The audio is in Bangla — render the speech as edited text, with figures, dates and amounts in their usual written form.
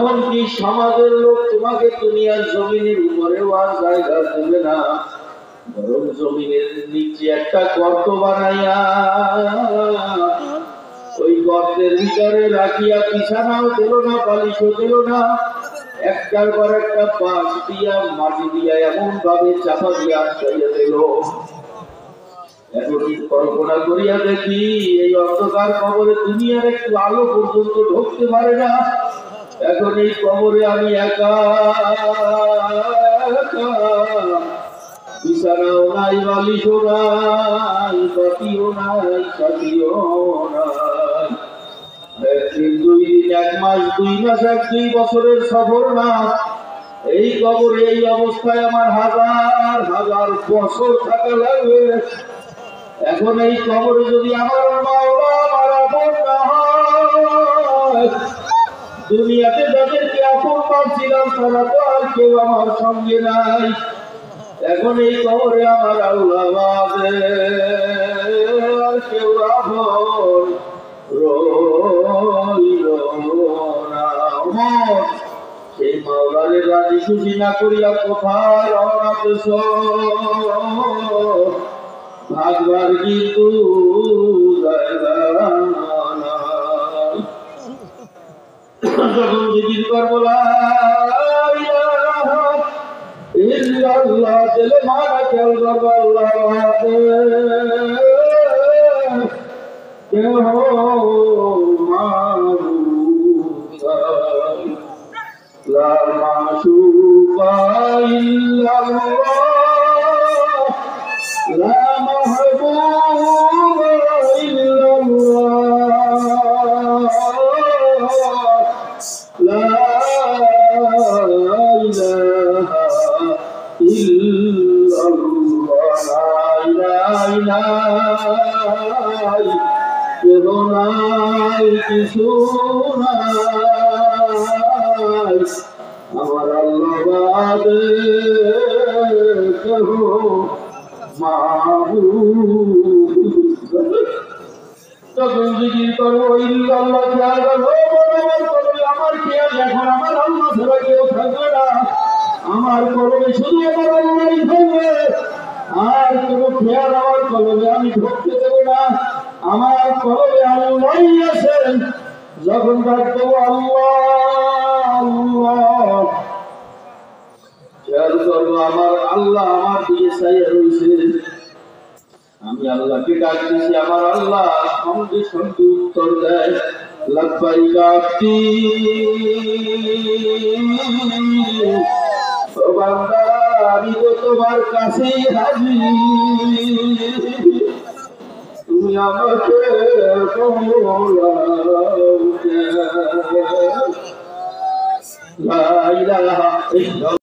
এমনকি সমাজের লোক তোমাকে দুনিয়ার জমিনের উপরেও আর জায়গা দেবে না, বরং জমিনের নিচে একটা গর্ত বানাইয়া ওই গর্তের ভিতরে রাখিয়া বিছানাও দিল না, বালিশও দিল না, একটার পর একটা পাশ দিয়া মাটি দিয়া এমন ভাবে চাপা দিয়া আটকাইয়া দিল। এখন কল্পনা করিয়া দেখি এই অন্ধকার কবরে দুনিয়ার একটু আলো পর্যন্ত ঢুকতে পারে না। এখন এই কবরে আমি একা, বিছানাও নাই, বালিশও নাই, বাতিও নাই, সাথীও নাই। একদিন, 2 দিন, 1 মাস, 2 মাস, 1-2 বছরের সফর না। এই কবরে এই অবস্থায় আমার হাজার হাজার বছর থাকা লাগবে। এখন এই কবরে যদি আমার মাওলা আমার আপন না হয়, দুনিয়াতে যাদেরকে আপন পাচ্ছিলাম তারা তো আর কেউ আমার সঙ্গে নাই। এখন এই কবরে আমার আল্লাহ বাদে আর কেউ আপন রইল না। সেই মাওলারে রাজি খুশি না করিয়া কোথায় রওনা দেশ, ভাগবার কিন্তু যখন জিকির করবো লা ইলাহা ইল্লাল্লাহ, দিলে মানা খেয়াল করবো আল্লাহ কেহ লা মাশুকা ইল্লাল্লাহ, লা মাহবুবা ইল্লাল্লাহ, লা ইলাহা ইল্লাল্লাহ, লা ইলাহা কেহ নাই, কিছু নাই, আমার আল্লাহ বাদে কেহ মাহবুব। যখন জিকির করবো ইল্লাল্লাহ খেয়াল করবো, আমার খেয়াল এখন আমার আল্লাহ ছাড়া কেউ থাকবে না। আমার কলমে শুধু আমার আল্লাহই থাকবে, আর কোনো খেয়াল আমার কলমে আমি ঢুকতে দেবো না। আমার কলমে আল্লাহই আছেন। যখন ডাকবো আল্লাহ আল্লাহ, খেয়াল করবো আমার আল্লাহ আমার দিকে চাইয়া রয়েছে। আমি আল্লাহকে ডাকতেছি, আমার আল্লাহ সঙ্গে সঙ্গে উত্তর দেয়, লাব্বাইক আব্দি, ও বান্দা আমি তো তোমার কাছেই হাজির, তুমি আমাকে লা ইলাহা ইল্লাল্লাহ।